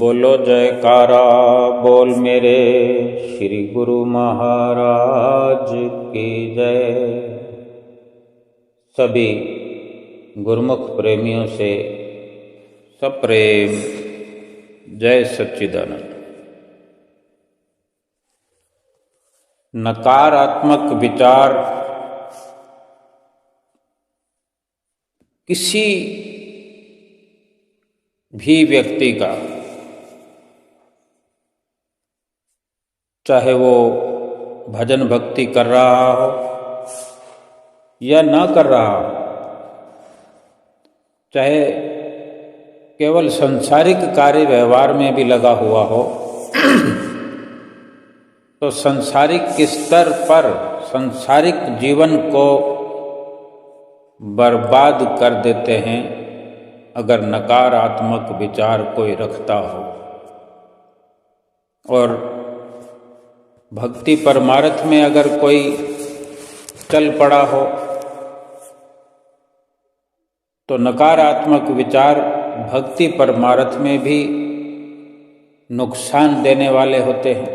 बोलो जयकारा बोल मेरे श्री गुरु महाराज की जय। सभी गुरुमुख प्रेमियों से सप्रेम जय सच्चिदानंद। नकारात्मक विचार किसी भी व्यक्ति का, चाहे वो भजन भक्ति कर रहा हो या ना कर रहा हो, चाहे केवल सांसारिक कार्य व्यवहार में भी लगा हुआ हो, तो सांसारिक स्तर पर सांसारिक जीवन को बर्बाद कर देते हैं अगर नकारात्मक विचार कोई रखता हो। और भक्ति परमार्थ में अगर कोई चल पड़ा हो तो नकारात्मक विचार भक्ति परमार्थ में भी नुकसान देने वाले होते हैं।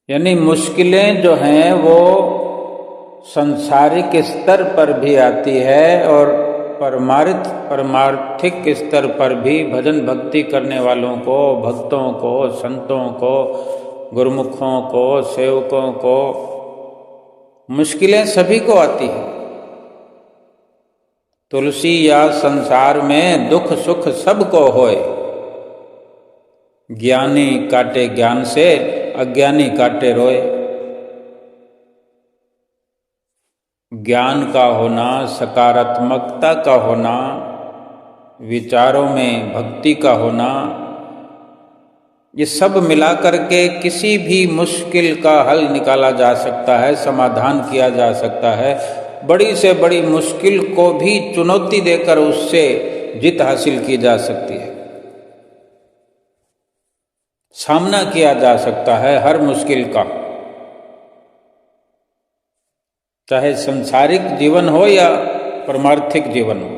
यानी मुश्किलें जो हैं वो सांसारिक स्तर पर भी आती है और परमार्थिक स्तर पर भी भजन भक्ति करने वालों को, भक्तों को, संतों को, गुरुमुखों को, सेवकों को मुश्किलें सभी को आती है। तुलसी या संसार में दुख सुख सबको होए, ज्ञानी काटे ज्ञान से अज्ञानी काटे रोए। ज्ञान का होना, सकारात्मकता का होना, विचारों में भक्ति का होना, ये सब मिलाकर के किसी भी मुश्किल का हल निकाला जा सकता है, समाधान किया जा सकता है। बड़ी से बड़ी मुश्किल को भी चुनौती देकर उससे जीत हासिल की जा सकती है, सामना किया जा सकता है हर मुश्किल का। चाहे संसारिक जीवन हो या परमार्थिक जीवन हो,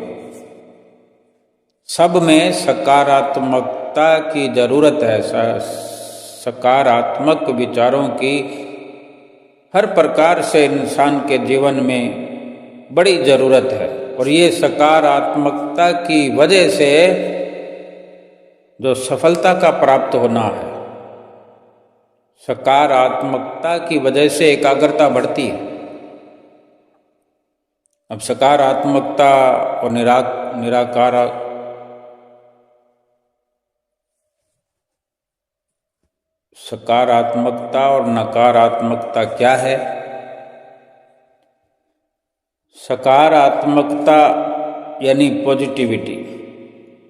सब में सकारात्मकता की जरूरत है। सकारात्मक विचारों की हर प्रकार से इंसान के जीवन में बड़ी जरूरत है। और ये सकारात्मकता की वजह से जो सफलता का प्राप्त होना है, सकारात्मकता की वजह से एकाग्रता बढ़ती है। अब सकारात्मकता और निराकार सकारात्मकता और नकारात्मकता क्या है? सकारात्मकता यानी पॉजिटिविटी,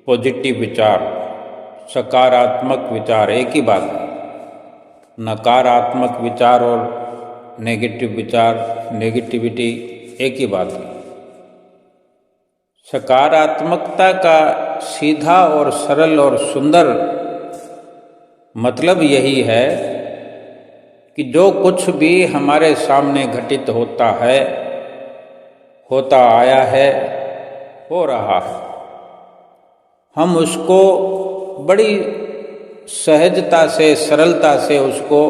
पॉजिटिव विचार, सकारात्मक विचार एक ही बात है। नकारात्मक विचार और नेगेटिव विचार, नेगेटिविटी एक ही बात है। सकारात्मकता का सीधा और सरल और सुंदर मतलब यही है कि जो कुछ भी हमारे सामने घटित होता है, होता आया है, हो रहा है, हम उसको बड़ी सहजता से, सरलता से उसको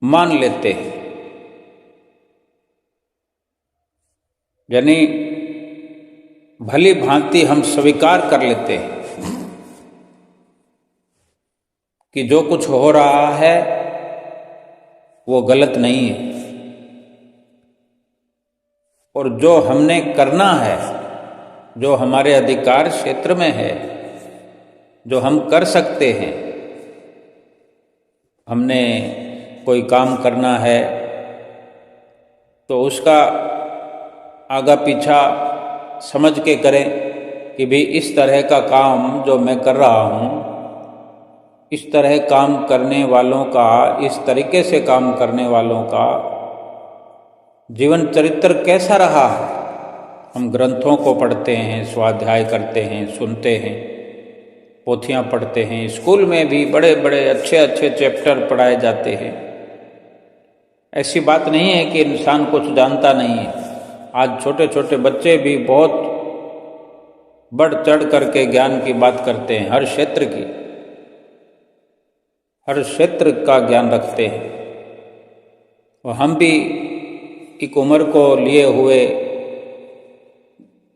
मान लेते हैं। यानी भली भांति हम स्वीकार कर लेते हैं कि जो कुछ हो रहा है वो गलत नहीं है, और जो हमने करना है, जो हमारे अधिकार क्षेत्र में है, जो हम कर सकते हैं, हमने कोई काम करना है तो उसका आगा पीछा समझ के करें कि भाई इस तरह का काम जो मैं कर रहा हूँ, इस तरह काम करने वालों का, इस तरीके से काम करने वालों का जीवन चरित्र कैसा रहा है। हम ग्रंथों को पढ़ते हैं, स्वाध्याय करते हैं, सुनते हैं, पोथियाँ पढ़ते हैं, स्कूल में भी बड़े बड़े अच्छे अच्छे चैप्टर पढ़ाए जाते हैं। ऐसी बात नहीं है कि इंसान कुछ जानता नहीं है। आज छोटे छोटे बच्चे भी बहुत बढ़ चढ़ करके ज्ञान की बात करते हैं, हर क्षेत्र का ज्ञान रखते हैं। और हम भी एक उम्र को लिए हुए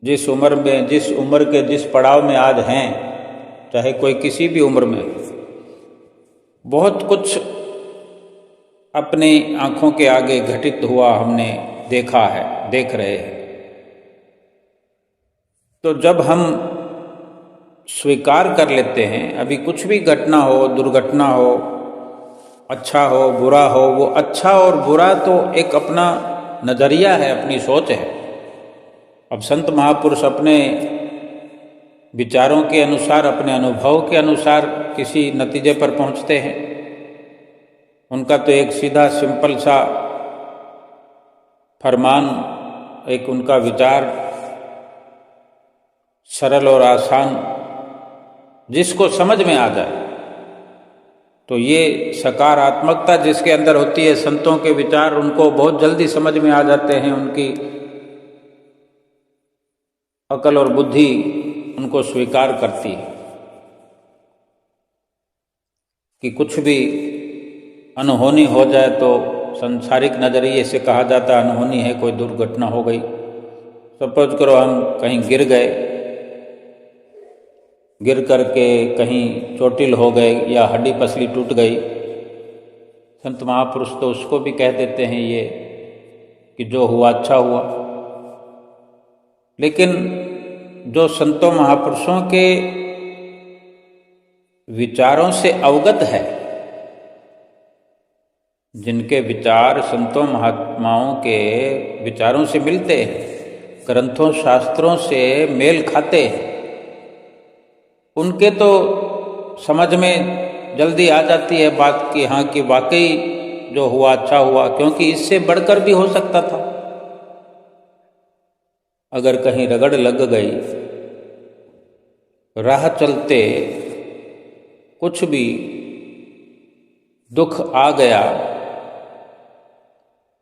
जिस उम्र के जिस पड़ाव में आज हैं, चाहे कोई किसी भी उम्र में, बहुत कुछ अपनी आंखों के आगे घटित हुआ हमने देखा है, देख रहे हैं। तो जब हम स्वीकार कर लेते हैं, अभी कुछ भी घटना हो, दुर्घटना हो, अच्छा हो बुरा हो, वो अच्छा और बुरा तो एक अपना नज़रिया है, अपनी सोच है। अब संत महापुरुष अपने विचारों के अनुसार, अपने अनुभव के अनुसार किसी नतीजे पर पहुंचते हैं। उनका तो एक सीधा सिंपल सा फरमान, एक उनका विचार सरल और आसान, जिसको समझ में आ जाए। तो ये सकारात्मकता जिसके अंदर होती है, संतों के विचार उनको बहुत जल्दी समझ में आ जाते हैं, उनकी अकल और बुद्धि उनको स्वीकार करती है कि कुछ भी अनहोनी हो जाए तो सांसारिक नज़रिए से कहा जाता है अनहोनी है, कोई दुर्घटना हो गई। सपोज करो हम कहीं गिर करके कहीं चोटिल हो गए या हड्डी पसली टूट गई, संत महापुरुष तो उसको भी कह देते हैं ये कि जो हुआ अच्छा हुआ। लेकिन जो संतों महापुरुषों के विचारों से अवगत है, जिनके विचार संतों महात्माओं के विचारों से मिलते हैं, ग्रंथों शास्त्रों से मेल खाते हैं, उनके तो समझ में जल्दी आ जाती है बात कि हाँ कि वाकई जो हुआ अच्छा हुआ, क्योंकि इससे बढ़कर भी हो सकता था। अगर कहीं रगड़ लग गई, राह चलते कुछ भी दुख आ गया,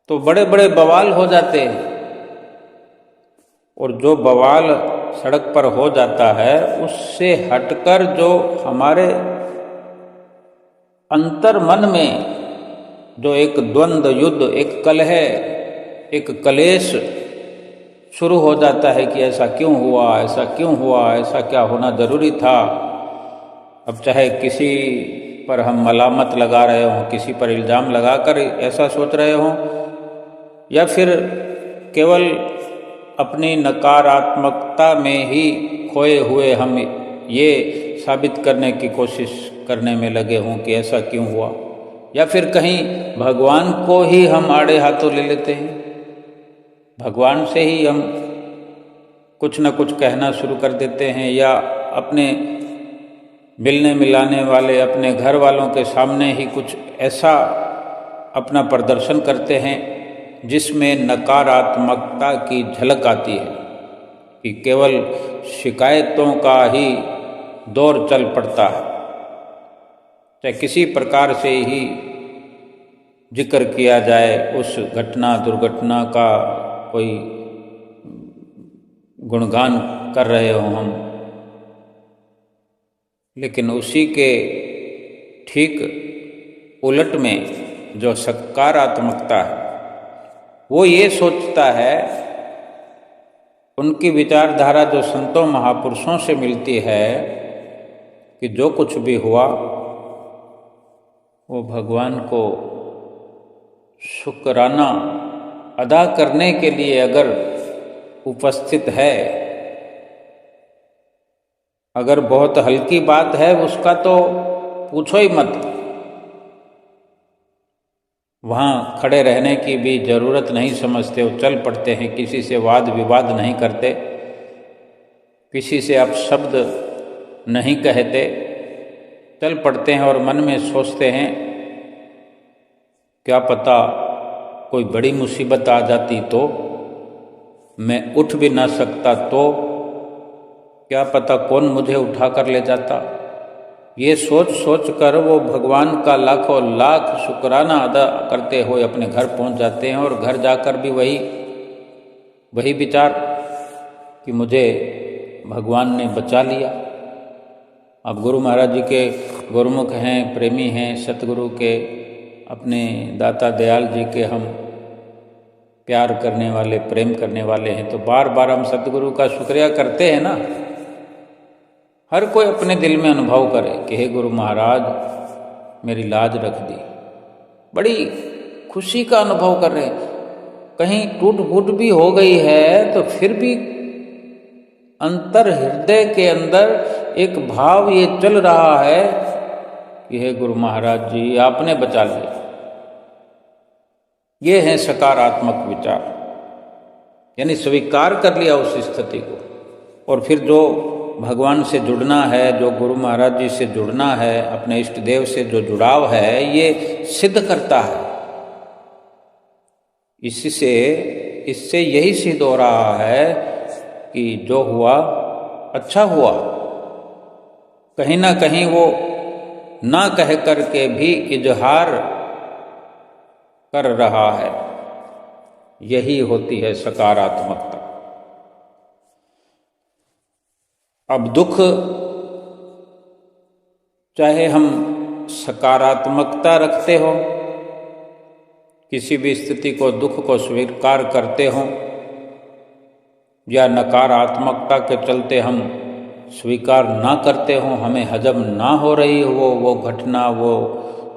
तो बड़े बड़े बवाल हो जाते हैं। और जो बवाल सड़क पर हो जाता है, उससे हटकर जो हमारे अंतर मन में जो एक द्वंद्व युद्ध, एक कलह, एक कलेश शुरू हो जाता है कि ऐसा क्यों हुआ, ऐसा क्यों हुआ, ऐसा क्या होना जरूरी था। अब चाहे किसी पर हम मलामत लगा रहे हों, किसी पर इल्ज़ाम लगाकर ऐसा सोच रहे हों, या फिर केवल अपनी नकारात्मकता में ही खोए हुए हम ये साबित करने की कोशिश करने में लगे हों कि ऐसा क्यों हुआ, या फिर कहीं भगवान को ही हम आड़े हाथों ले लेते हैं, भगवान से ही हम कुछ न कुछ कहना शुरू कर देते हैं, या अपने मिलने मिलाने वाले अपने घर वालों के सामने ही कुछ ऐसा अपना प्रदर्शन करते हैं जिसमें नकारात्मकता की झलक आती है कि केवल शिकायतों का ही दौर चल पड़ता है। चाहे किसी प्रकार से ही जिक्र किया जाए उस घटना दुर्घटना का, कोई गुणगान कर रहे हो हम, लेकिन उसी के ठीक उलट में जो सकारात्मकता है, वो ये सोचता है, उनकी विचारधारा जो संतों महापुरुषों से मिलती है कि जो कुछ भी हुआ वो भगवान को शुक्राना अदा करने के लिए अगर उपस्थित है, अगर बहुत हल्की बात है उसका तो पूछो ही मत, वहाँ खड़े रहने की भी ज़रूरत नहीं समझते, वो चल पड़ते हैं, किसी से वाद विवाद नहीं करते, किसी से आप शब्द नहीं कहते, चल पड़ते हैं और मन में सोचते हैं क्या पता कोई बड़ी मुसीबत आ जाती तो, मैं उठ भी ना सकता तो, क्या पता कौन मुझे उठा कर ले जाता। ये सोच सोच कर वो भगवान का लाखों लाख शुक्राना अदा करते हुए अपने घर पहुंच जाते हैं, और घर जाकर भी वही विचार कि मुझे भगवान ने बचा लिया। अब गुरु महाराज जी के गुरुमुख हैं, प्रेमी हैं, सतगुरु के अपने दाता दयाल जी के हम प्यार करने वाले, प्रेम करने वाले हैं, तो बार बार हम सतगुरु का शुक्रिया करते हैं ना। हर कोई अपने दिल में अनुभव करे कि हे गुरु महाराज मेरी लाज रख दी, बड़ी खुशी का अनुभव कर रहे हैं। कहीं टूट फूट भी हो गई है तो फिर भी अंतर हृदय के अंदर एक भाव ये चल रहा है कि हे गुरु महाराज जी आपने बचा लिया। ये है सकारात्मक विचार, यानी स्वीकार कर लिया उस स्थिति को। और फिर जो भगवान से जुड़ना है, जो गुरु महाराज जी से जुड़ना है, अपने इष्ट देव से जो जुड़ाव है, ये सिद्ध करता है। इससे यही सिद्ध हो रहा है कि जो हुआ अच्छा हुआ। कहीं ना कहीं वो ना कह करके भी इजहार कर रहा है। यही होती है सकारात्मकता। अब दुख, चाहे हम सकारात्मकता रखते हो, किसी भी स्थिति को, दुख को स्वीकार करते हो, या नकारात्मकता के चलते हम स्वीकार ना करते हो, हमें हजम ना हो रही हो वो घटना, वो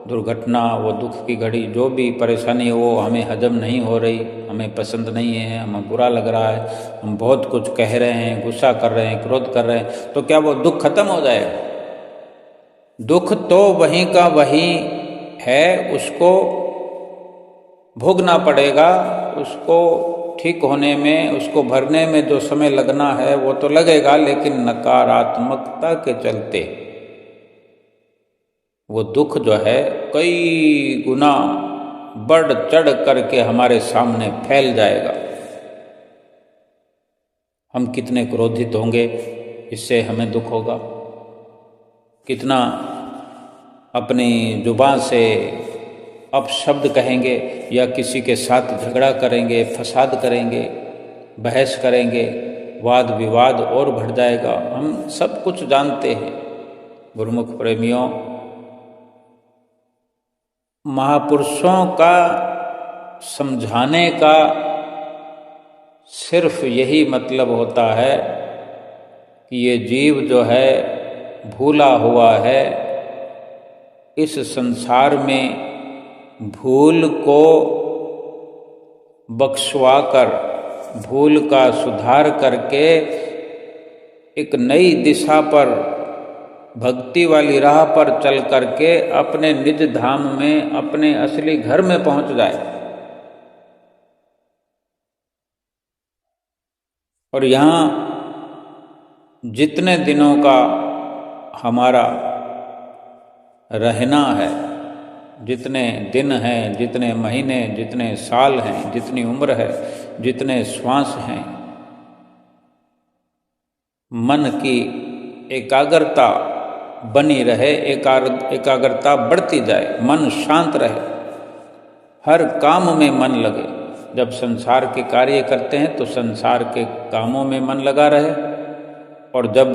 दुर्घटना, वो दुख की घड़ी, जो भी परेशानी हो वो हमें हजम नहीं हो रही, हमें पसंद नहीं है, हमें बुरा लग रहा है, हम बहुत कुछ कह रहे हैं, गुस्सा कर रहे हैं, क्रोध कर रहे हैं, तो क्या वो दुख खत्म हो जाएगा? दुख तो वहीं का वहीं है, उसको भोगना पड़ेगा। उसको ठीक होने में, उसको भरने में जो समय लगना है वो तो लगेगा, लेकिन नकारात्मकता के चलते वो दुख जो है कई गुना बढ़ चढ़ करके हमारे सामने फैल जाएगा। हम कितने क्रोधित होंगे, इससे हमें दुख होगा। कितना अपनी जुबान से अपशब्द कहेंगे, या किसी के साथ झगड़ा करेंगे, फसाद करेंगे, बहस करेंगे, वाद विवाद और बढ़ जाएगा। हम सब कुछ जानते हैं। गुरुमुख प्रेमियों, महापुरुषों का समझाने का सिर्फ यही मतलब होता है कि ये जीव जो है भूला हुआ है, इस संसार में भूल को बख्शवाकर, भूल का सुधार करके एक नई दिशा पर, भक्ति वाली राह पर चल करके अपने निज धाम में, अपने असली घर में पहुंच जाए। और यहाँ जितने दिनों का हमारा रहना है, जितने दिन हैं, जितने महीने, जितने साल हैं, जितनी उम्र है, जितने श्वास हैं, मन की एकाग्रता बनी रहे, एकाग्रता बढ़ती जाए, मन शांत रहे, हर काम में मन लगे। जब संसार के कार्य करते हैं तो संसार के कामों में मन लगा रहे, और जब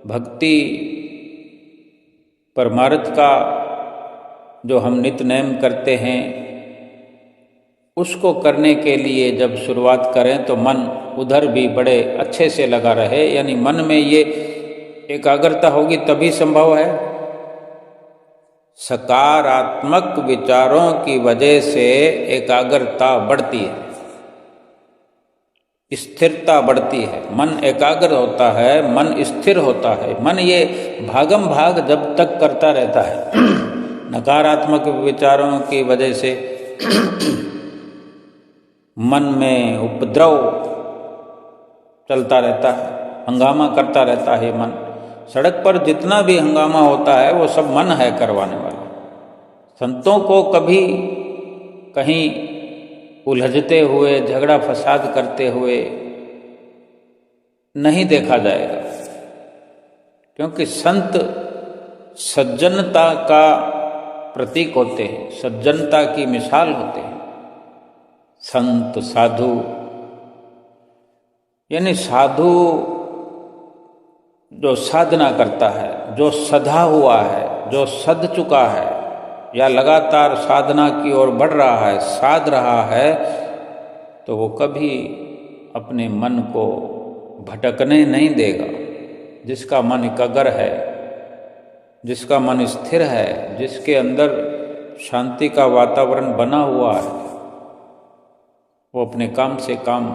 भक्ति परमार्थ का जो हम नित्य नेम करते हैं उसको करने के लिए जब शुरुआत करें तो मन उधर भी बड़े अच्छे से लगा रहे। यानी मन में ये एकाग्रता होगी तभी संभव है। सकारात्मक विचारों की वजह से एकाग्रता बढ़ती है, स्थिरता बढ़ती है, मन एकाग्र होता है, मन स्थिर होता है। मन ये भागम भाग जब तक करता रहता है, नकारात्मक विचारों की वजह से मन में उपद्रव चलता रहता है, हंगामा करता रहता है मन। सड़क पर जितना भी हंगामा होता है वो सब मन है करवाने वाला। संतों को कभी कहीं उलझते हुए, झगड़ा फसाद करते हुए नहीं देखा जाएगा, क्योंकि संत सज्जनता का प्रतीक होते हैं, सज्जनता की मिसाल होते हैं। संत, साधु, यानी साधु जो साधना करता है, जो सधा हुआ है, जो सध चुका है या लगातार साधना की ओर बढ़ रहा है, साध रहा है, तो वो कभी अपने मन को भटकने नहीं देगा। जिसका मन एकाग्र है, जिसका मन स्थिर है, जिसके अंदर शांति का वातावरण बना हुआ है, वो अपने काम से काम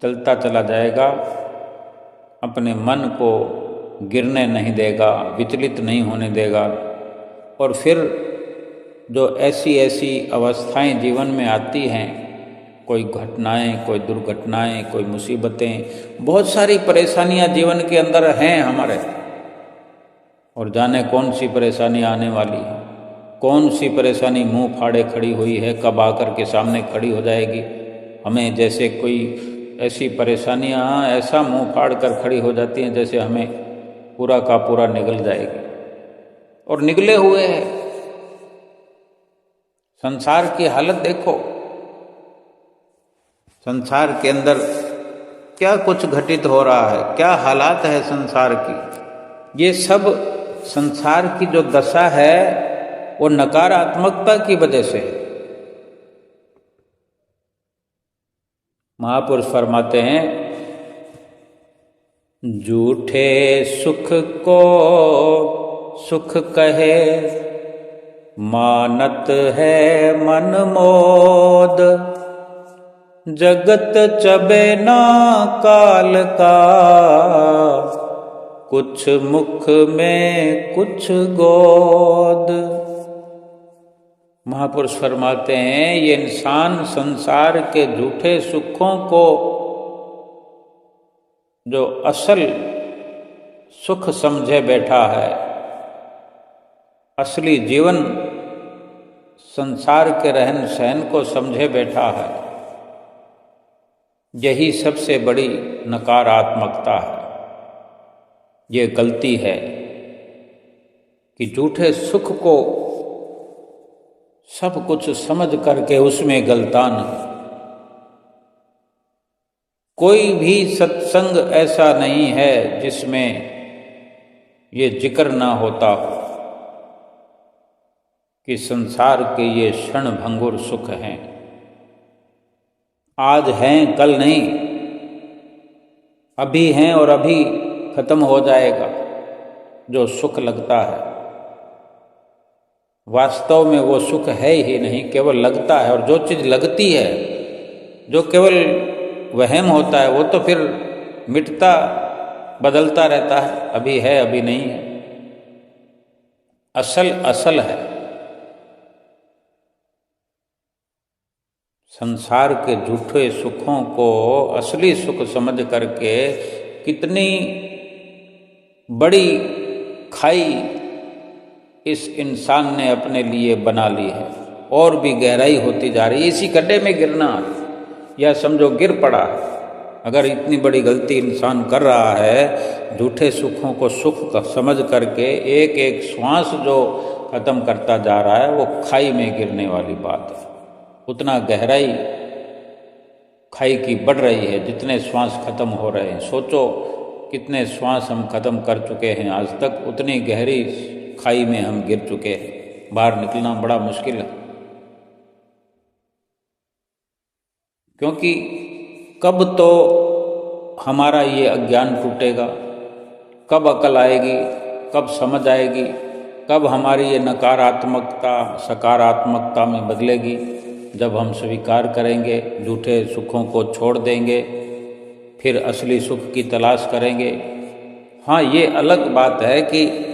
चलता चला जाएगा, अपने मन को गिरने नहीं देगा, विचलित नहीं होने देगा। और फिर जो ऐसी ऐसी अवस्थाएं जीवन में आती हैं, कोई घटनाएं, कोई दुर्घटनाएं, कोई मुसीबतें, बहुत सारी परेशानियां जीवन के अंदर हैं हमारे, और जाने कौन सी परेशानी आने वाली है, कौन सी परेशानी मुंह फाड़े खड़ी हुई है, कब आकर के सामने खड़ी हो जाएगी। हमें जैसे कोई ऐसी परेशानियां ऐसा मुंह फाड़ कर खड़ी हो जाती हैं जैसे हमें पूरा का पूरा निगल जाएगी, और निगले हुए हैं। संसार की हालत देखो, संसार के अंदर क्या कुछ घटित हो रहा है, क्या हालात है संसार की। ये सब संसार की जो दशा है वो नकारात्मकता की वजह से। महापुरुष फरमाते हैं, झूठे सुख को सुख कहे, मानत है मन मोद, जगत चबे ना काल का, कुछ मुख में कुछ गोद। महापुरुष फरमाते हैं, ये इंसान संसार के झूठे सुखों को जो असल सुख समझे बैठा है, असली जीवन संसार के रहन सहन को समझे बैठा है, यही सबसे बड़ी नकारात्मकता है। ये गलती है कि झूठे सुख को सब कुछ समझ करके उसमें गलतान है। कोई भी सत्संग ऐसा नहीं है जिसमें ये जिक्र ना होता हो कि संसार के ये क्षण भंगुर सुख हैं, आज हैं कल नहीं, अभी हैं और अभी खत्म हो जाएगा। जो सुख लगता है वास्तव में वो सुख है ही नहीं, केवल लगता है। और जो चीज़ लगती है, जो केवल वहम होता है, वो तो फिर मिटता बदलता रहता है, अभी है अभी नहीं है। असल असल है। संसार के झूठे सुखों को असली सुख समझ करके कितनी बड़ी खाई इस इंसान ने अपने लिए बना ली है, और भी गहराई होती जा रही है। इसी गड्ढे में गिरना, या समझो गिर पड़ा। अगर इतनी बड़ी गलती इंसान कर रहा है, झूठे सुखों को सुख का समझ करके एक एक श्वास जो खत्म करता जा रहा है, वो खाई में गिरने वाली बात है। उतना गहराई खाई की बढ़ रही है जितने श्वास खत्म हो रहे हैं। सोचो कितने श्वास हम खत्म कर चुके हैं आज तक, उतनी गहरी खाई में हम गिर चुके हैं। बाहर निकलना बड़ा मुश्किल है, क्योंकि कब तो हमारा ये अज्ञान टूटेगा, कब अकल आएगी, कब समझ आएगी, कब हमारी ये नकारात्मकता सकारात्मकता में बदलेगी, जब हम स्वीकार करेंगे, झूठे सुखों को छोड़ देंगे, फिर असली सुख की तलाश करेंगे। हाँ, ये अलग बात है कि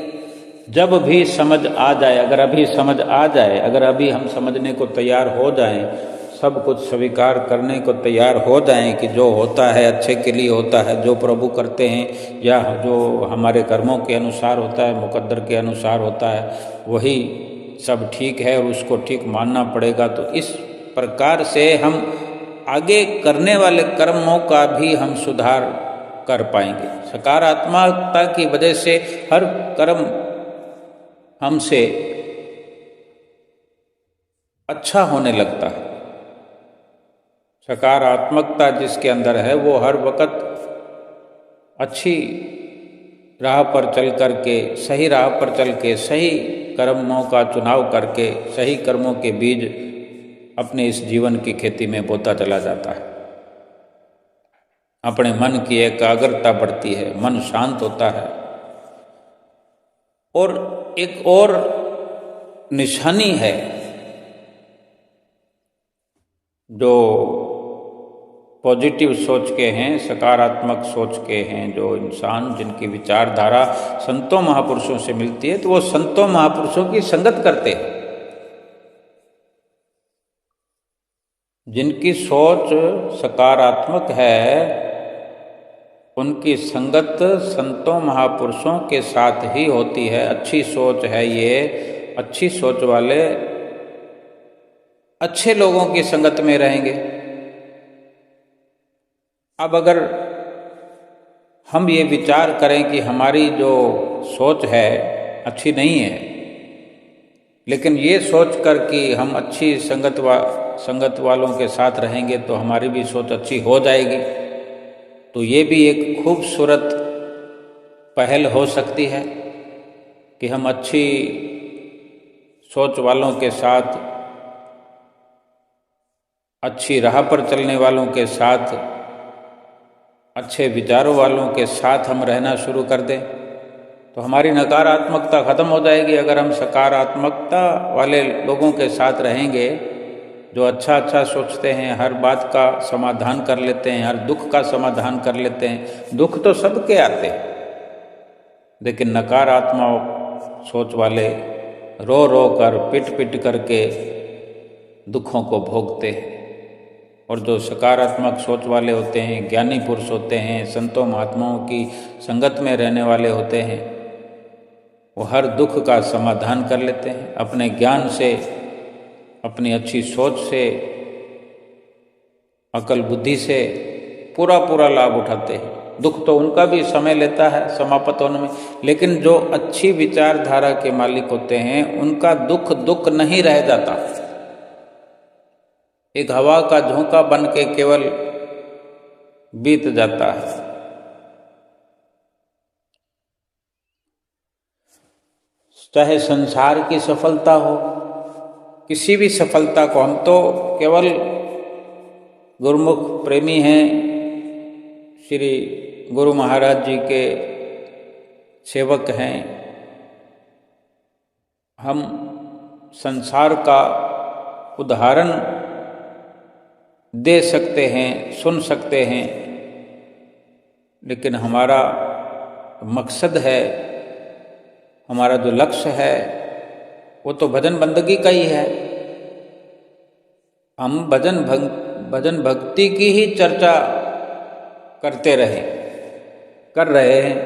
जब भी समझ आ जाए, अगर अभी समझ आ जाए, अगर अभी हम समझने को तैयार हो जाएं, सब कुछ स्वीकार करने को तैयार हो जाएं कि जो होता है अच्छे के लिए होता है, जो प्रभु करते हैं या जो हमारे कर्मों के अनुसार होता है, मुकद्दर के अनुसार होता है, वही सब ठीक है और उसको ठीक मानना पड़ेगा। तो इस प्रकार से हम आगे करने वाले कर्मों का भी हम सुधार कर पाएंगे। सकारात्मकता की वजह से हर कर्म हमसे अच्छा होने लगता है। सकारात्मकता जिसके अंदर है वो हर वक्त अच्छी राह पर चल करके, सही राह पर चल के, सही कर्मों का चुनाव करके, सही कर्मों के बीज अपने इस जीवन की खेती में बोता चला जाता है। अपने मन की एकाग्रता बढ़ती है, मन शांत होता है। और एक और निशानी है जो पॉजिटिव सोच के हैं, सकारात्मक सोच के हैं जो इंसान, जिनकी विचारधारा संतों महापुरुषों से मिलती है, तो वो संतों महापुरुषों की संगत करते हैं। जिनकी सोच सकारात्मक है उनकी संगत संतों महापुरुषों के साथ ही होती है। अच्छी सोच है ये, अच्छी सोच वाले अच्छे लोगों की संगत में रहेंगे। अब अगर हम ये विचार करें कि हमारी जो सोच है अच्छी नहीं है, लेकिन ये सोच कर कि हम अच्छी संगत वालों के साथ रहेंगे तो हमारी भी सोच अच्छी हो जाएगी, तो ये भी एक खूबसूरत पहल हो सकती है कि हम अच्छी सोच वालों के साथ, अच्छी राह पर चलने वालों के साथ, अच्छे विचारों वालों के साथ हम रहना शुरू कर दें तो हमारी नकारात्मकता खत्म हो जाएगी। अगर हम सकारात्मकता वाले लोगों के साथ रहेंगे जो अच्छा अच्छा सोचते हैं, हर बात का समाधान कर लेते हैं, हर दुख का समाधान कर लेते हैं। दुख तो सबके आते हैं, लेकिन नकारात्मक सोच वाले रो रो कर, पिट पिट करके दुखों को भोगते हैं। और जो सकारात्मक सोच वाले होते हैं, ज्ञानी पुरुष होते हैं, संतों महात्माओं की संगत में रहने वाले होते हैं, वो हर दुख का समाधान कर लेते हैं। अपने ज्ञान से, अपनी अच्छी सोच से, अकल बुद्धि से पूरा पूरा लाभ उठाते हैं। दुख तो उनका भी समय लेता है समाप्त होने में, लेकिन जो अच्छी विचारधारा के मालिक होते हैं उनका दुख दुख नहीं रह जाता। एक हवा का झोंका बन के केवल बीत जाता है। चाहे संसार की सफलता हो, किसी भी सफलता को, हम तो केवल गुरुमुख प्रेमी हैं, श्री गुरु महाराज जी के सेवक हैं। हम संसार का उदाहरण दे सकते हैं, सुन सकते हैं, लेकिन हमारा मकसद है, हमारा जो लक्ष्य है वो तो भजन बंदगी का ही है। हम भजन भक्ति की ही चर्चा करते रहे, कर रहे हैं।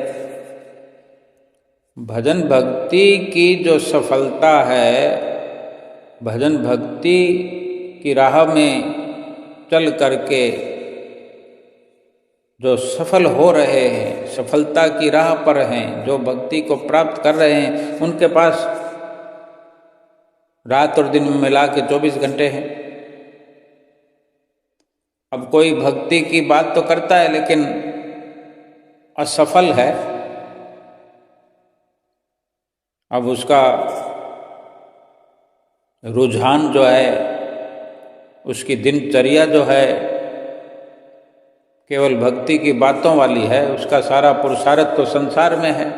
भजन भक्ति की जो सफलता है, भजन भक्ति की राह में चल करके जो सफल हो रहे हैं, सफलता की राह पर हैं, जो भक्ति को प्राप्त कर रहे हैं, उनके पास रात और दिन में मिला के 24 घंटे हैं। अब कोई भक्ति की बात तो करता है लेकिन असफल है, अब उसका रुझान जो है, उसकी दिनचर्या जो है केवल भक्ति की बातों वाली है, उसका सारा पुरुषार्थ तो संसार में है,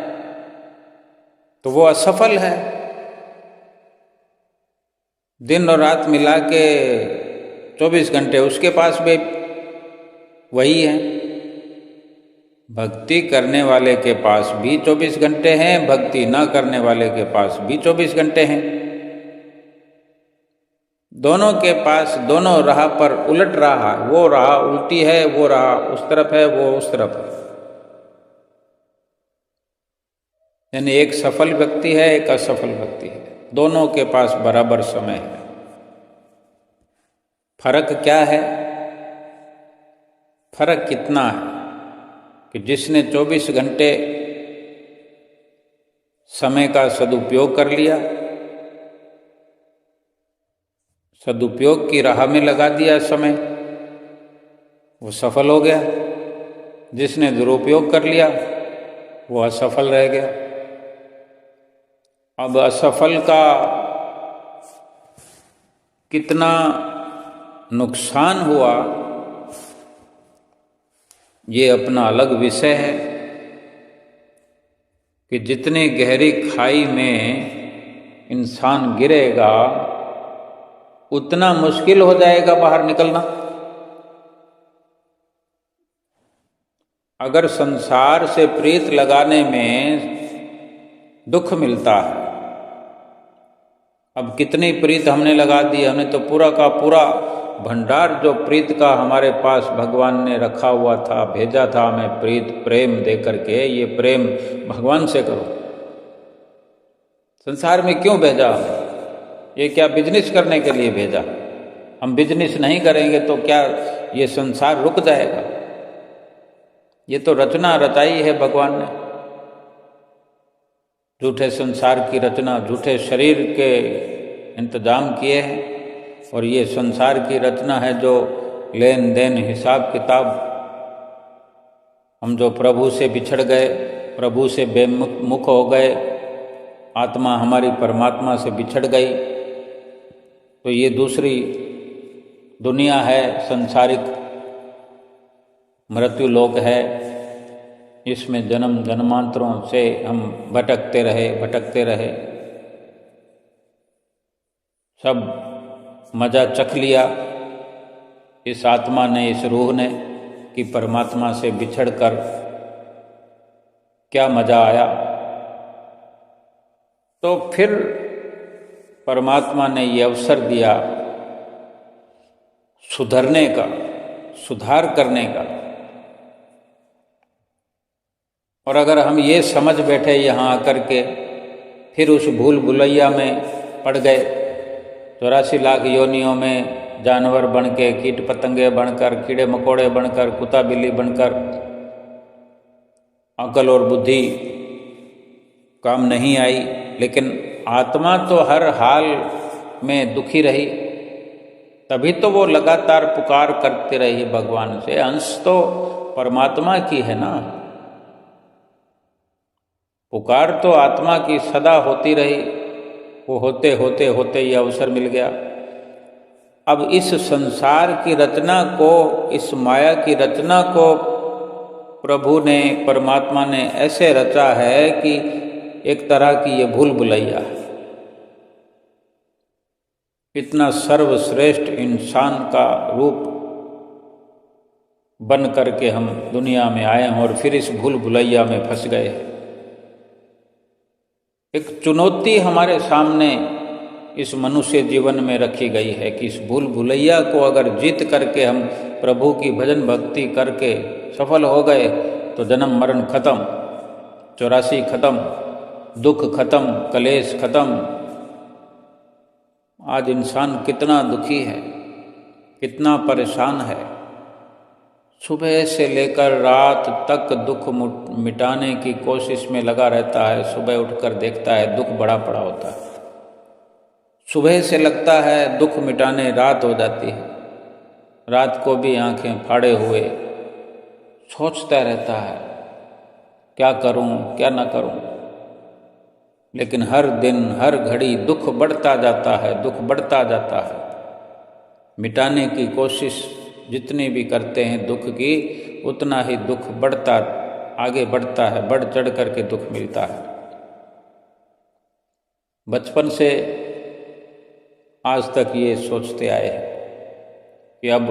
तो वो असफल है। दिन और रात मिला के 24 घंटे उसके पास भी वही है। भक्ति करने वाले के पास भी 24 घंटे हैं, भक्ति न करने वाले के पास भी 24 घंटे हैं। दोनों के पास, दोनों राह पर उलट रहा है। वो राह उल्टी है, वो राह उस तरफ है, वो उस तरफ है। यानी एक सफल व्यक्ति है, एक असफल व्यक्ति है, दोनों के पास बराबर समय है। फर्क क्या है? फर्क कितना है कि जिसने 24 घंटे समय का सदुपयोग कर लिया, सदुपयोग की राह में लगा दिया समय, वो सफल हो गया। जिसने दुरुपयोग कर लिया वो असफल रह गया। अब असफल का कितना नुकसान हुआ ये अपना अलग विषय है कि जितने गहरी खाई में इंसान गिरेगा उतना मुश्किल हो जाएगा बाहर निकलना। अगर संसार से प्रीत लगाने में दुख मिलता है, अब कितनी प्रीत हमने लगा दी, हमने तो पूरा का पूरा भंडार जो प्रीत का हमारे पास भगवान ने रखा हुआ था, भेजा था हमें प्रीत प्रेम दे करके, ये प्रेम भगवान से करो। संसार में क्यों भेजा? ये क्या बिजनेस करने के लिए भेजा? हम बिजनेस नहीं करेंगे तो क्या ये संसार रुक जाएगा? ये तो रचना रचाई है भगवान ने, झूठे संसार की रचना, झूठे शरीर के इंतजाम किए हैं। और ये संसार की रचना है जो लेन देन हिसाब किताब, हम जो प्रभु से बिछड़ गए, प्रभु से बेमुख हो गए, आत्मा हमारी परमात्मा से बिछड़ गई, तो ये दूसरी दुनिया है, संसारिक मृत्यु लोक है। इसमें जन्म जन्मांतरों से हम भटकते रहे, सब मज़ा चख लिया इस आत्मा ने, इस रूह ने, कि परमात्मा से बिछड़कर क्या मज़ा आया। तो फिर परमात्मा ने ये अवसर दिया सुधरने का, सुधार करने का। और अगर हम ये समझ बैठे यहाँ आकर के, फिर उस भूल भुलैया में पड़ गए, 84 लाख योनियों में जानवर बन के, कीट पतंगे बनकर, कीड़े मकोड़े बनकर, कुत्ता बिल्ली बनकर, अकल और बुद्धि काम नहीं आई। लेकिन आत्मा तो हर हाल में दुखी रही, तभी तो वो लगातार पुकार करते रही भगवान से। अंश तो परमात्मा की है ना, पुकार तो आत्मा की सदा होती रही। वो होते होते होते ये अवसर मिल गया। अब इस संसार की रचना को, इस माया की रचना को प्रभु ने, परमात्मा ने ऐसे रचा है कि एक तरह की ये भूल भुलैया है। इतना सर्वश्रेष्ठ इंसान का रूप बन करके हम दुनिया में आए हैं और फिर इस भूल भुलैया में फंस गए। एक चुनौती हमारे सामने इस मनुष्य जीवन में रखी गई है कि इस भूल भुलैया को अगर जीत करके हम प्रभु की भजन भक्ति करके सफल हो गए तो जन्म मरण खत्म, 84 खत्म, दुख खत्म, कलेश खत्म। आज इंसान कितना दुखी है, कितना परेशान है, सुबह से लेकर रात तक दुख मिटाने की कोशिश में लगा रहता है। सुबह उठकर देखता है दुख बड़ा पड़ा होता है, सुबह से लगता है दुख मिटाने, रात हो जाती है, रात को भी आंखें फाड़े हुए सोचता रहता है क्या करूं क्या ना करूं। लेकिन हर दिन हर घड़ी दुख बढ़ता जाता है, दुख बढ़ता जाता है। मिटाने की कोशिश जितनी भी करते हैं दुख की, उतना ही दुख बढ़ता, आगे बढ़ता है, बढ़ चढ़ करके दुख मिलता है। बचपन से आज तक ये सोचते आए हैं कि अब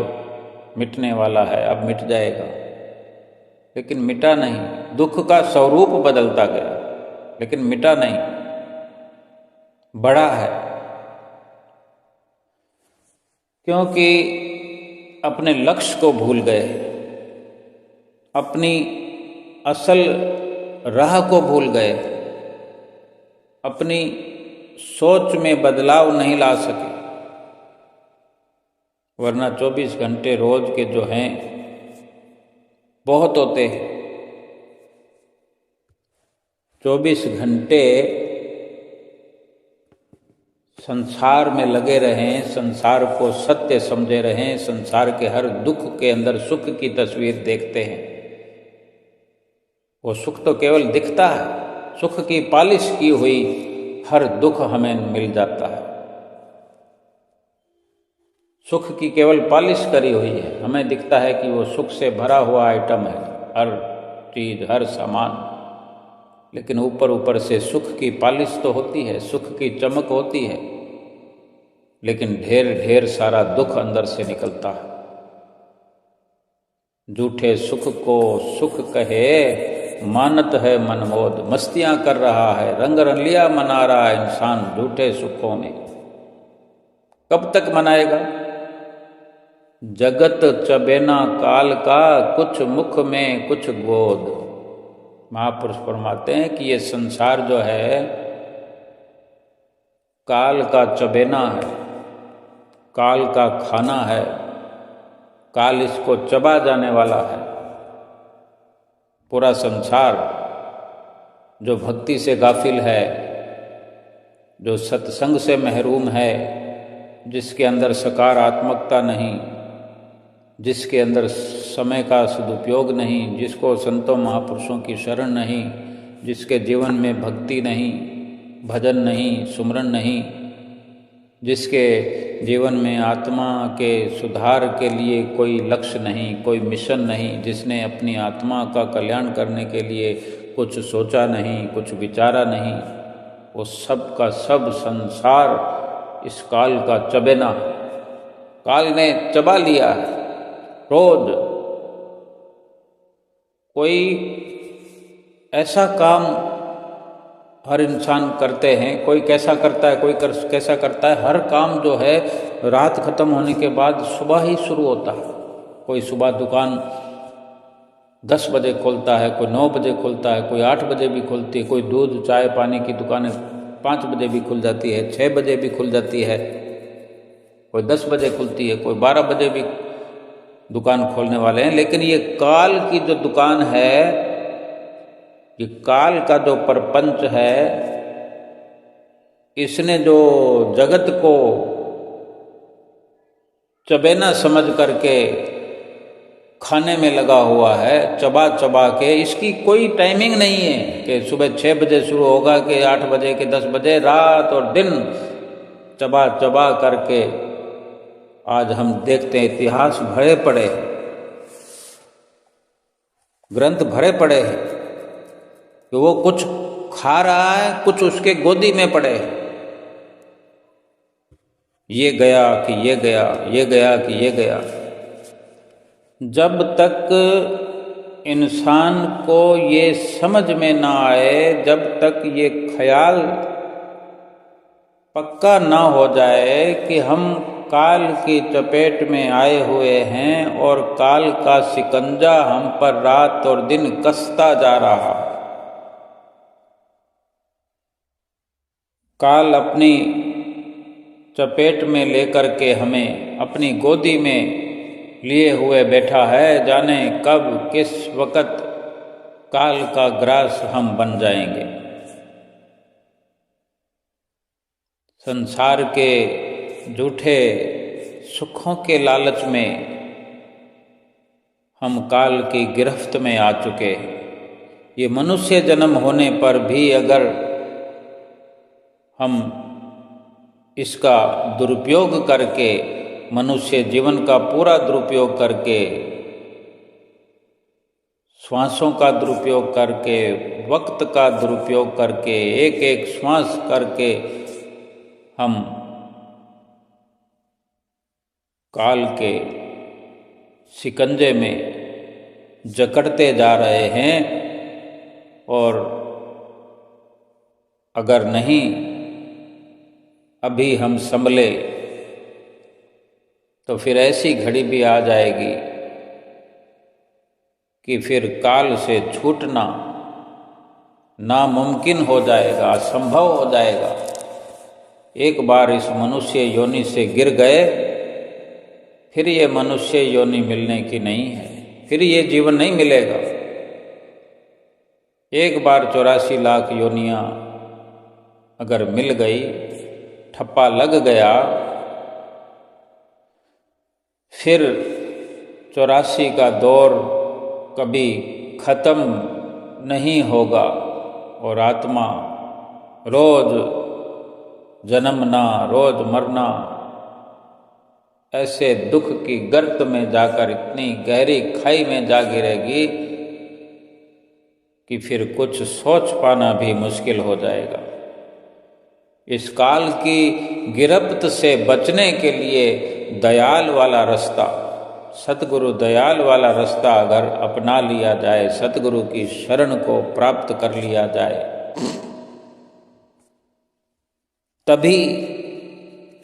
मिटने वाला है, अब मिट जाएगा, लेकिन मिटा नहीं। दुख का स्वरूप बदलता गया लेकिन मिटा नहीं, बढ़ा है। क्योंकि अपने लक्ष्य को भूल गए, अपनी असल राह को भूल गए, अपनी सोच में बदलाव नहीं ला सके। वरना 24 घंटे रोज के जो हैं बहुत होते हैं। 24 घंटे संसार में लगे रहें, संसार को सत्य समझे रहें, संसार के हर दुख के अंदर सुख की तस्वीर देखते हैं। वो सुख तो केवल दिखता है, सुख की पालिश की हुई हर दुख हमें मिल जाता है। सुख की केवल पालिश करी हुई है, हमें दिखता है कि वो सुख से भरा हुआ आइटम है, हर चीज, हर सामान, लेकिन ऊपर ऊपर से सुख की पालिश तो होती है, सुख की चमक होती है, लेकिन ढेर ढेर सारा दुख अंदर से निकलता है। झूठे सुख को सुख कहे मानत है मनमोद, मस्तियां कर रहा है, रंग रंगलिया मना रहा है इंसान झूठे सुखों में। कब तक मनाएगा? जगत चबेना काल का, कुछ मुख में कुछ गोद। महापुरुष फरमाते हैं कि ये संसार जो है काल का चबेना है, काल का खाना है, काल इसको चबा जाने वाला है। पूरा संसार जो भक्ति से गाफिल है, जो सत्संग से महरूम है, जिसके अंदर सकारात्मकता नहीं, जिसके अंदर समय का सदुपयोग नहीं, जिसको संतों महापुरुषों की शरण नहीं, जिसके जीवन में भक्ति नहीं, भजन नहीं, सुमरन नहीं, जिसके जीवन में आत्मा के सुधार के लिए कोई लक्ष्य नहीं, कोई मिशन नहीं, जिसने अपनी आत्मा का कल्याण करने के लिए कुछ सोचा नहीं, कुछ विचारा नहीं, वो सब का सब संसार इस काल का चबेना है। काल ने चबा लिया है। रोज कोई ऐसा काम हर इंसान करते हैं, कोई कैसा करता है, कोई कैसा करता है। हर काम जो है रात खत्म होने के बाद सुबह ही शुरू होता है। कोई सुबह दुकान 10 बजे खोलता है, कोई 9 बजे खोलता है, कोई 8 बजे भी खोलती है, कोई दूध चाय पानी की दुकानें 5 बजे भी खुल जाती है, 6 बजे भी खुल जाती है, कोई 10 बजे खुलती है, कोई 12 बजे भी दुकान खोलने वाले हैं। लेकिन ये काल की जो दुकान है, ये काल का जो प्रपंच है, इसने जो जगत को चबेना समझ करके खाने में लगा हुआ है, चबा चबा के, इसकी कोई टाइमिंग नहीं है कि सुबह 6 बजे शुरू होगा कि 8 बजे के 10 बजे। रात और दिन चबा चबा करके आज हम देखते हैं इतिहास भरे पड़े हैं, ग्रंथ भरे पड़े हैं कि वो कुछ खा रहा है, कुछ उसके गोदी में पड़े हैं। ये गया कि ये गया, ये गया कि ये गया। जब तक इंसान को ये समझ में ना आए, जब तक ये ख्याल पक्का ना हो जाए कि हम काल की चपेट में आए हुए हैं और काल का शिकंजा हम पर रात और दिन कसता जा रहा, काल अपनी चपेट में लेकर के हमें अपनी गोदी में लिए हुए बैठा है। जाने कब किस वक़्त काल का ग्रास हम बन जाएंगे। संसार के झूठे सुखों के लालच में हम काल की गिरफ्त में आ चुके हैं। ये मनुष्य जन्म होने पर भी अगर हम इसका दुरुपयोग करके, मनुष्य जीवन का पूरा दुरुपयोग करके, श्वासों का दुरुपयोग करके, वक्त का दुरुपयोग करके, एक एक श्वास करके हम काल के शिकंजे में जकड़ते जा रहे हैं। और अगर नहीं अभी हम संभले तो फिर ऐसी घड़ी भी आ जाएगी कि फिर काल से छूटना नामुमकिन हो जाएगा, असंभव हो जाएगा। एक बार इस मनुष्य योनि से गिर गए, फिर ये मनुष्य योनि मिलने की नहीं है, फिर ये जीवन नहीं मिलेगा। एक बार 84 लाख योनियां अगर मिल गई, ठप्पा लग गया, फिर 84 का दौर कभी खत्म नहीं होगा और आत्मा रोज जन्मना, रोज मरना, ऐसे दुख की गर्त में जाकर इतनी गहरी खाई में जा गिरेगी कि फिर कुछ सोच पाना भी मुश्किल हो जाएगा। इस काल की गिरफ्त से बचने के लिए दयाल वाला रास्ता, सतगुरु दयाल वाला रास्ता अगर अपना लिया जाए, सतगुरु की शरण को प्राप्त कर लिया जाए, तभी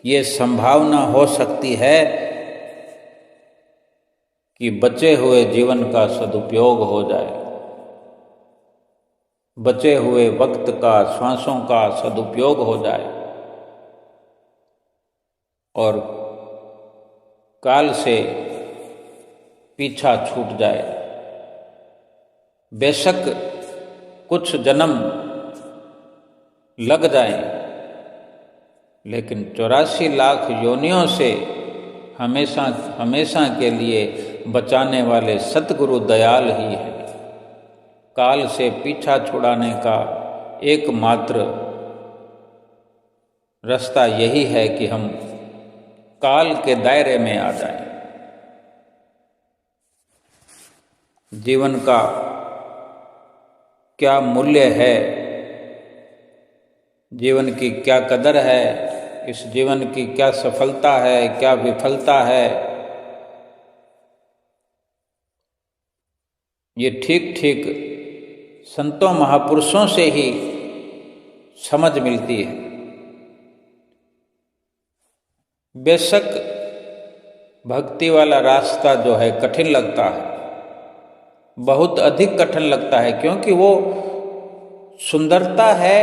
ये संभावना हो सकती है कि बचे हुए जीवन का सदुपयोग हो जाए, बचे हुए वक्त का, श्वासों का सदुपयोग हो जाए और काल से पीछा छूट जाए। बेशक कुछ जन्म लग जाएं, लेकिन 84 लाख योनियों से हमेशा हमेशा के लिए बचाने वाले सतगुरु दयाल ही है। काल से पीछा छुड़ाने का एकमात्र रास्ता यही है कि हम काल के दायरे में आ जाएं। जीवन का क्या मूल्य है, जीवन की क्या कदर है, इस जीवन की क्या सफलता है, क्या विफलता है, ये ठीक ठीक संतों महापुरुषों से ही समझ मिलती है। बेशक भक्ति वाला रास्ता जो है कठिन लगता है, बहुत अधिक कठिन लगता है, क्योंकि वो सुंदरता है,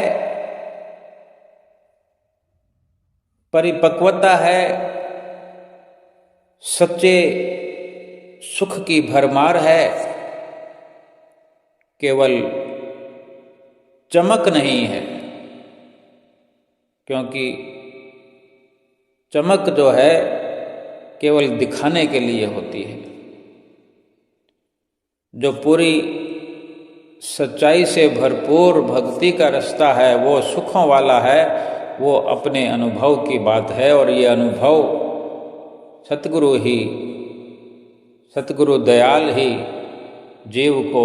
परिपक्वता है, सच्चे सुख की भरमार है, केवल चमक नहीं है। क्योंकि चमक जो है केवल दिखाने के लिए होती है। जो पूरी सच्चाई से भरपूर भक्ति का रास्ता है, वो सुखों वाला है, वो अपने अनुभव की बात है। और ये अनुभव सतगुरु ही, सतगुरु दयाल ही जीव को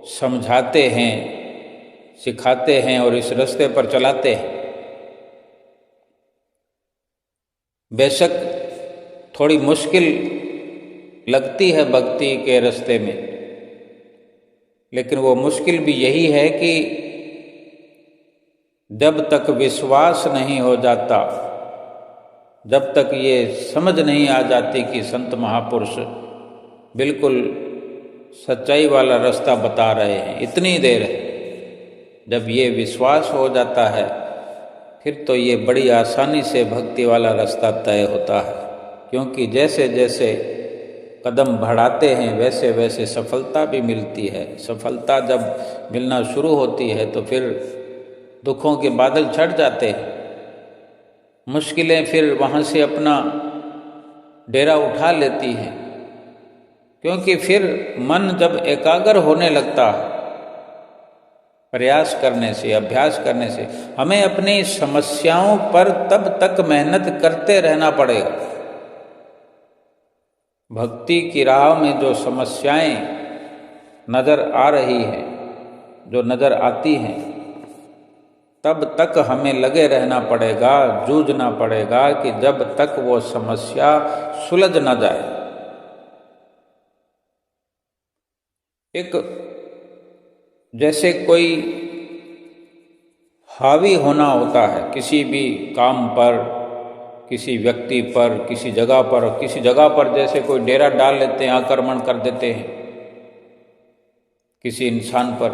समझाते हैं, सिखाते हैं और इस रास्ते पर चलाते हैं। बेशक थोड़ी मुश्किल लगती है भक्ति के रास्ते में, लेकिन वो मुश्किल भी यही है कि जब तक विश्वास नहीं हो जाता, जब तक ये समझ नहीं आ जाती कि संत महापुरुष बिल्कुल सच्चाई वाला रास्ता बता रहे हैं, इतनी देर है, जब ये विश्वास हो जाता है फिर तो ये बड़ी आसानी से भक्ति वाला रास्ता तय होता है। क्योंकि जैसे जैसे कदम बढ़ाते हैं वैसे वैसे सफलता भी मिलती है। सफलता जब मिलना शुरू होती है तो फिर दुखों के बादल छट जाते हैं, मुश्किलें फिर वहाँ से अपना डेरा उठा लेती हैं। क्योंकि फिर मन जब एकाग्र होने लगता है, प्रयास करने से, अभ्यास करने से, हमें अपनी समस्याओं पर तब तक मेहनत करते रहना पड़ेगा। भक्ति की राह में जो समस्याएं नज़र आ रही हैं, जो नज़र आती हैं, तब तक हमें लगे रहना पड़ेगा, जूझना पड़ेगा कि जब तक वो समस्या सुलझ न जाए। एक जैसे कोई हावी होना होता है किसी भी काम पर, किसी व्यक्ति पर, किसी जगह पर। किसी जगह पर जैसे कोई डेरा डाल लेते हैं, आक्रमण कर देते हैं किसी इंसान पर,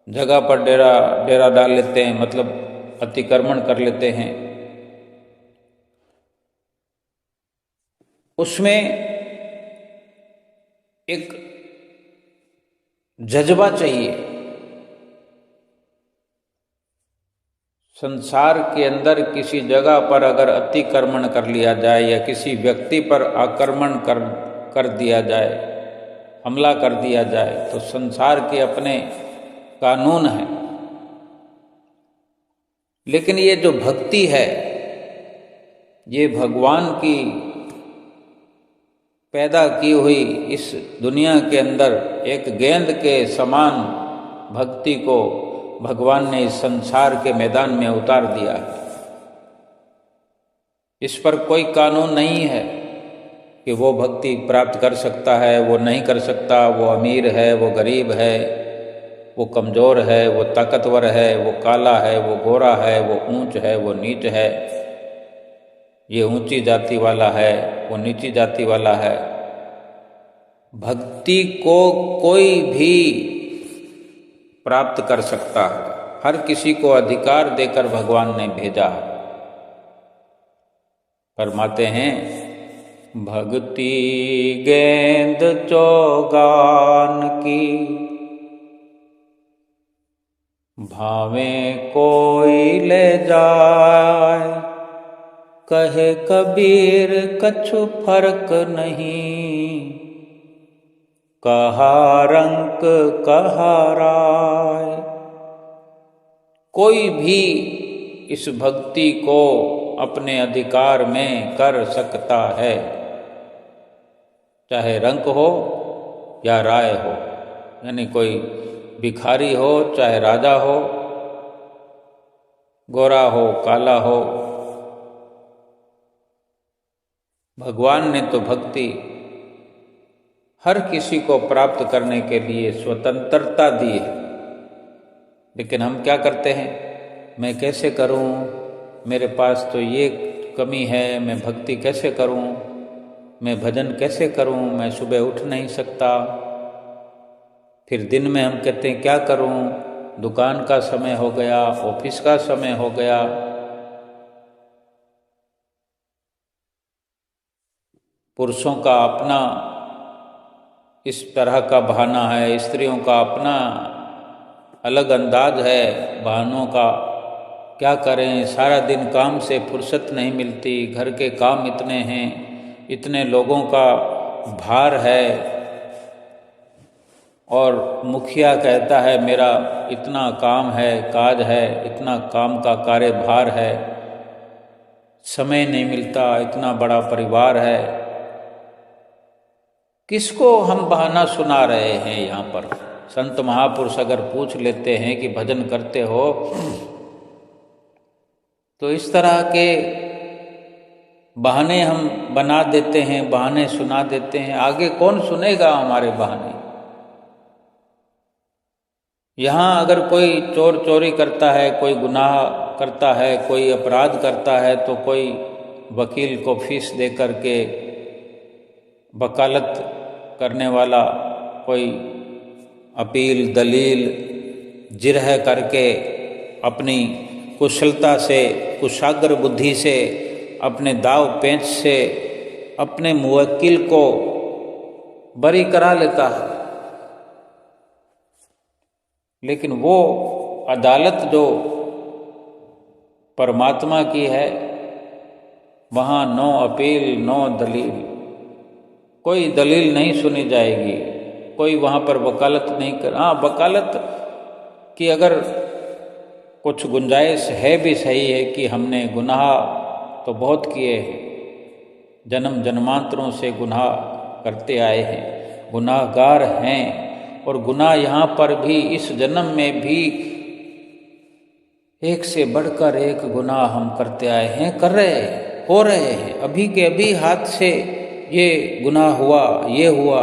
जगह पर डेरा डाल लेते हैं, मतलब अतिक्रमण कर लेते हैं। उसमें एक जज्बा चाहिए। संसार के अंदर किसी जगह पर अगर अतिक्रमण कर लिया जाए या किसी व्यक्ति पर आक्रमण कर दिया जाए हमला कर दिया जाए, तो संसार के अपने कानून हैं। लेकिन ये जो भक्ति है, ये भगवान की पैदा की हुई इस दुनिया के अंदर एक गेंद के समान भक्ति को भगवान ने इस संसार के मैदान में उतार दिया है। इस पर कोई कानून नहीं है कि वो भक्ति प्राप्त कर सकता है, वो नहीं कर सकता, वो अमीर है, वो गरीब है, वो कमज़ोर है, वो ताकतवर है, वो काला है, वो गोरा है, वो ऊंच है, वो नीच है, ये ऊंची जाति वाला है, वो नीची जाति वाला है। भक्ति को कोई भी प्राप्त कर सकता है, हर किसी को अधिकार देकर भगवान ने भेजा है। फरमाते हैं, भक्ति गेंद चौगान की, भावे कोई ले जाए, कहे कबीर कछु फर्क नहीं, कहा रंक कहा राय। कोई भी इस भक्ति को अपने अधिकार में कर सकता है, चाहे रंक हो या राय हो, यानी कोई भिखारी हो चाहे राजा हो, गोरा हो काला हो। भगवान ने तो भक्ति हर किसी को प्राप्त करने के लिए स्वतंत्रता दी है। लेकिन हम क्या करते हैं, मैं कैसे करूं, मेरे पास तो ये कमी है, मैं भक्ति कैसे करूं, मैं भजन कैसे करूं, मैं सुबह उठ नहीं सकता। फिर दिन में हम कहते हैं क्या करूं, दुकान का समय हो गया, ऑफिस का समय हो गया। पुरुषों का अपना इस तरह का बहाना है, स्त्रियों का अपना अलग अंदाज है बहानों का। क्या करें, सारा दिन काम से फुर्सत नहीं मिलती, घर के काम इतने हैं, इतने लोगों का भार है, और मुखिया कहता है मेरा इतना काम है, काज है, इतना काम का कार्यभार है, समय नहीं मिलता, इतना बड़ा परिवार है। किसको हम बहाना सुना रहे हैं यहाँ पर? संत महापुरुष अगर पूछ लेते हैं कि भजन करते हो, तो इस तरह के बहाने हम बना देते हैं, बहाने सुना देते हैं। आगे कौन सुनेगा हमारे बहाने? यहाँ अगर कोई चोर चोरी करता है, कोई गुनाह करता है, कोई अपराध करता है, तो कोई वकील को फीस दे करके वकालत करने वाला, कोई अपील दलील जिरह करके अपनी कुशलता से, कुशाग्र बुद्धि से, अपने दाव पेंच से अपने मुवक्किल को बरी करा लेता है। लेकिन वो अदालत जो परमात्मा की है, वहाँ नो अपील नो दलील, कोई दलील नहीं सुनी जाएगी, कोई वहाँ पर वकालत नहीं कर। हाँ, वकालत की अगर कुछ गुंजाइश है भी सही है कि हमने गुनाह तो बहुत किए हैं, जन्म जन्मांतरों से गुनाह करते आए हैं, गुनाहगार हैं, और गुनाह यहाँ पर भी इस जन्म में भी एक से बढ़कर एक गुनाह हम करते आए हैं, कर रहे हैं, हो रहे हैं। अभी के अभी हाथ से ये गुनाह हुआ, ये हुआ,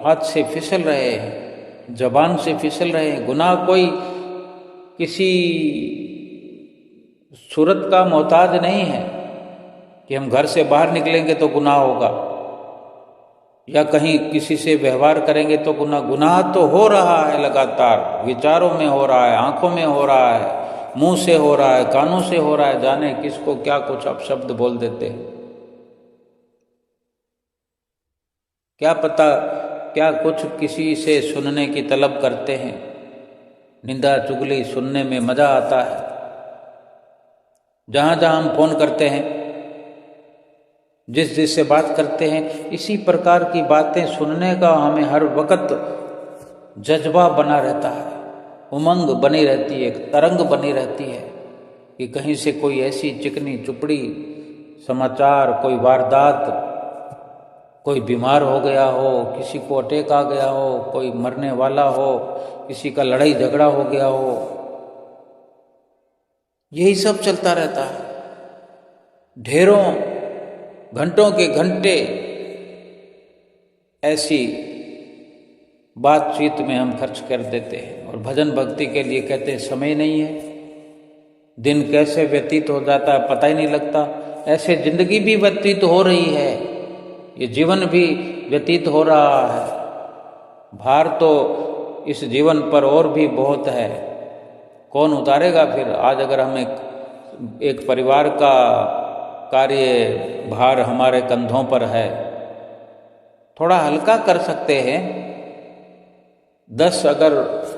हाथ से फिसल रहे हैं, जबान से फिसल रहे हैं। गुनाह कोई किसी सूरत का मोहताज नहीं है कि हम घर से बाहर निकलेंगे तो गुनाह होगा, या कहीं किसी से व्यवहार करेंगे तो गुनाह। गुनाह तो हो रहा है लगातार, विचारों में हो रहा है, आंखों में हो रहा है, मुंह से हो रहा है, कानों से हो रहा है, जाने किसको क्या कुछ अपशब्द बोल देते हैं। क्या पता क्या कुछ किसी से सुनने की तलब करते हैं। निंदा चुगली सुनने में मज़ा आता है। जहाँ जहाँ हम फ़ोन करते हैं, जिस जिससे बात करते हैं, इसी प्रकार की बातें सुनने का हमें हर वक्त जज्बा बना रहता है, उमंग बनी रहती है, एक तरंग बनी रहती है कि कहीं से कोई ऐसी चिकनी चुपड़ी समाचार, कोई वारदात, कोई बीमार हो गया हो, किसी को अटैक आ गया हो, कोई मरने वाला हो, किसी का लड़ाई झगड़ा हो गया हो, यही सब चलता रहता है। ढेरों घंटों के घंटे ऐसी बातचीत में हम खर्च कर देते हैं और भजन भक्ति के लिए कहते हैं समय नहीं है, दिन कैसे व्यतीत हो जाता है पता ही नहीं लगता। ऐसे जिंदगी भी व्यतीत हो रही है, ये जीवन भी व्यतीत हो रहा है। भार तो इस जीवन पर और भी बहुत है, कौन उतारेगा फिर। आज अगर हम एक परिवार का कार्य भार हमारे कंधों पर है, थोड़ा हल्का कर सकते हैं। 10 अगर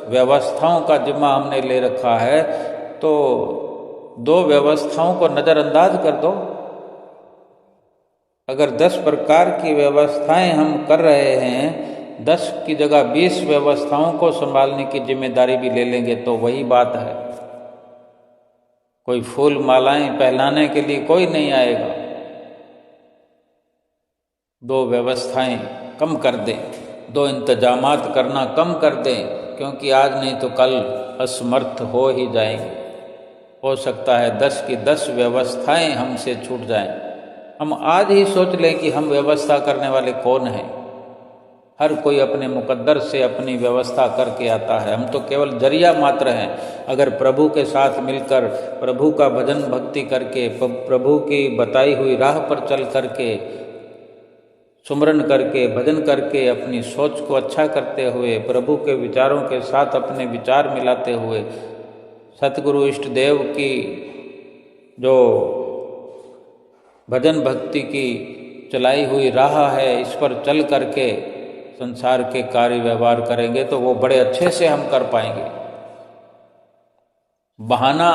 व्यवस्थाओं का जिम्मा हमने ले रखा है तो 2 व्यवस्थाओं को नज़रअंदाज कर दो। अगर 10 प्रकार की व्यवस्थाएं हम कर रहे हैं, 10 की जगह 20 व्यवस्थाओं को संभालने की जिम्मेदारी भी ले लेंगे तो वही बात है। कोई फूल मालाएं पहनाने के लिए कोई नहीं आएगा। 2 व्यवस्थाएं कम कर दें, 2 इंतजामात करना कम कर दें, क्योंकि आज नहीं तो कल असमर्थ हो ही जाएंगे। हो सकता है 10 की 10 व्यवस्थाएं हमसे छूट जाएं। हम आज ही सोच लें कि हम व्यवस्था करने वाले कौन हैं। हर कोई अपने मुकद्दर से अपनी व्यवस्था करके आता है, हम तो केवल जरिया मात्र हैं। अगर प्रभु के साथ मिलकर प्रभु का भजन भक्ति करके, प्रभु की बताई हुई राह पर चल करके, सुमरन करके, भजन करके, अपनी सोच को अच्छा करते हुए, प्रभु के विचारों के साथ अपने विचार मिलाते हुए, सतगुरु इष्ट देव की जो भजन भक्ति की चलाई हुई राह है, इस पर चल करके संसार के कार्य व्यवहार करेंगे तो वो बड़े अच्छे से हम कर पाएंगे। बहाना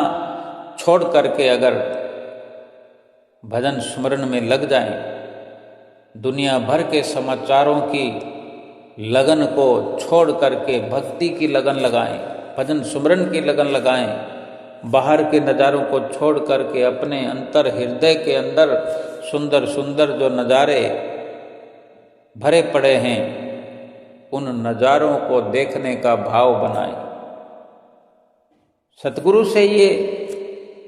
छोड़ करके अगर भजन स्मरण में लग जाएं, दुनिया भर के समाचारों की लगन को छोड़ करके भक्ति की लगन लगाएं, भजन स्मरण की लगन लगाएं, बाहर के नज़ारों को छोड़ करके अपने अंतर हृदय के अंदर सुंदर सुंदर जो नज़ारे भरे पड़े हैं, उन नज़ारों को देखने का भाव बनाएं। सतगुरु से ये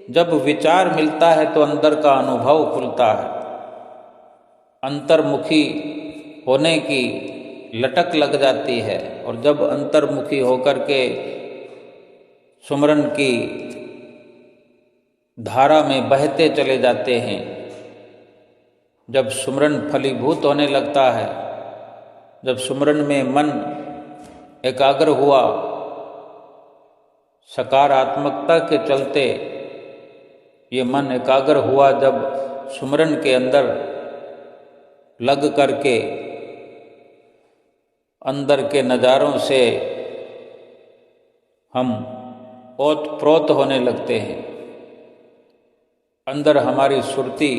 जब विचार मिलता है तो अंदर का अनुभव खुलता है, अंतर्मुखी होने की लटक लग जाती है। और जब अंतर्मुखी होकर के सुमरन की धारा में बहते चले जाते हैं, जब सुमरन फलीभूत होने लगता है, जब सुमरन में मन एकाग्र हुआ, सकारात्मकता के चलते ये मन एकाग्र हुआ, जब सुमरन के अंदर लग करके अंदर के नज़ारों से हम ओत-प्रोत होने लगते हैं, अंदर हमारी सुरती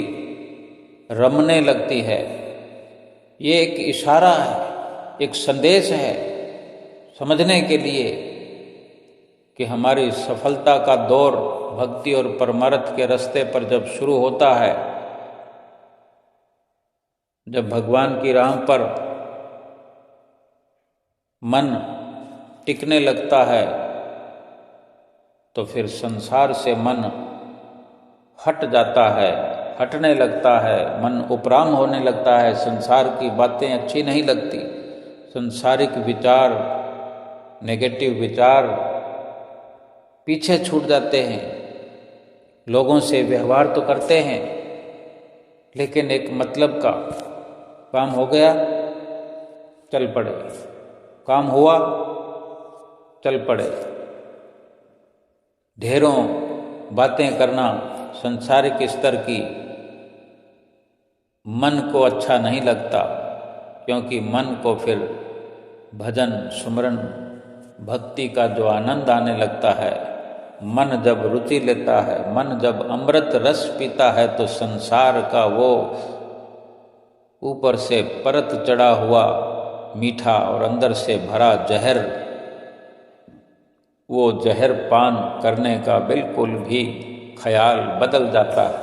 रमने लगती है। ये एक इशारा है, एक संदेश है समझने के लिए कि हमारी सफलता का दौर भक्ति और परमार्थ के रास्ते पर जब शुरू होता है, जब भगवान की राह पर मन टिकने लगता है, तो फिर संसार से मन हट जाता है, हटने लगता है, मन उपराम होने लगता है। संसार की बातें अच्छी नहीं लगती, संसारिक विचार, नेगेटिव विचार पीछे छूट जाते हैं। लोगों से व्यवहार तो करते हैं, लेकिन एक मतलब का काम हो गया चल पड़े, काम हुआ चल पड़े। ढेरों बातें करना संसारिक स्तर की मन को अच्छा नहीं लगता, क्योंकि मन को फिर भजन सुमरन भक्ति का जो आनंद आने लगता है, मन जब रुचि लेता है, मन जब अमृत रस पीता है, तो संसार का वो ऊपर से परत चढ़ा हुआ मीठा और अंदर से भरा जहर, वो जहर पान करने का बिल्कुल भी ख्याल बदल जाता है,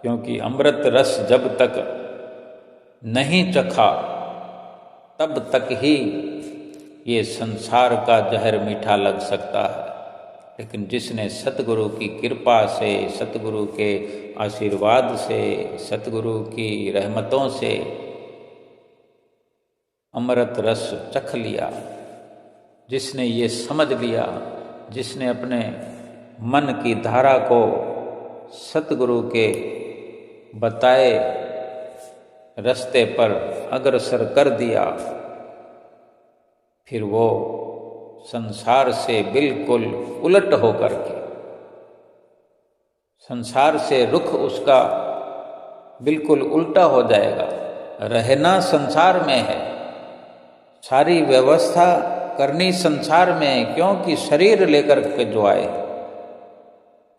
क्योंकि अमृत रस जब तक नहीं चखा तब तक ही ये संसार का जहर मीठा लग सकता है। लेकिन जिसने सतगुरु की कृपा से, सतगुरु के आशीर्वाद से, सतगुरु की रहमतों से अमृत रस चख लिया, जिसने ये समझ लिया, जिसने अपने मन की धारा को सतगुरु के बताए रास्ते पर अग्रसर कर दिया, फिर वो संसार से बिल्कुल उलट होकर के, संसार से रुख उसका बिल्कुल उल्टा हो जाएगा। रहना संसार में है, सारी व्यवस्था करनी संसार में है, क्योंकि शरीर लेकर के जो आए,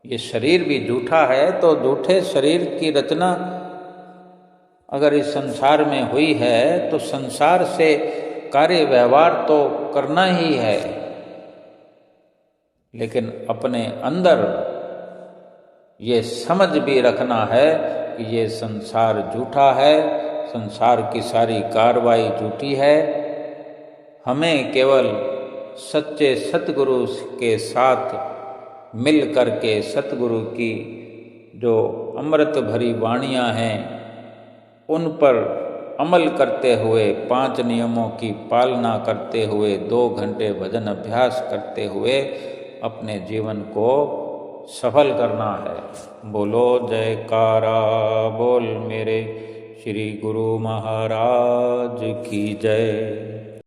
ये शरीर भी झूठा है, तो झूठे शरीर की रचना अगर इस संसार में हुई है तो संसार से कार्य व्यवहार तो करना ही है, लेकिन अपने अंदर ये समझ भी रखना है कि ये संसार झूठा है, संसार की सारी कार्रवाई झूठी है। हमें केवल सच्चे सतगुरु के साथ मिल करके सतगुरु की जो अमृत भरी वाणियाँ हैं उन पर अमल करते हुए, 5 नियमों की पालना करते हुए, 2 घंटे भजन अभ्यास करते हुए अपने जीवन को सफल करना है। बोलो जयकारा बोल मेरे श्री गुरु महाराज की जय।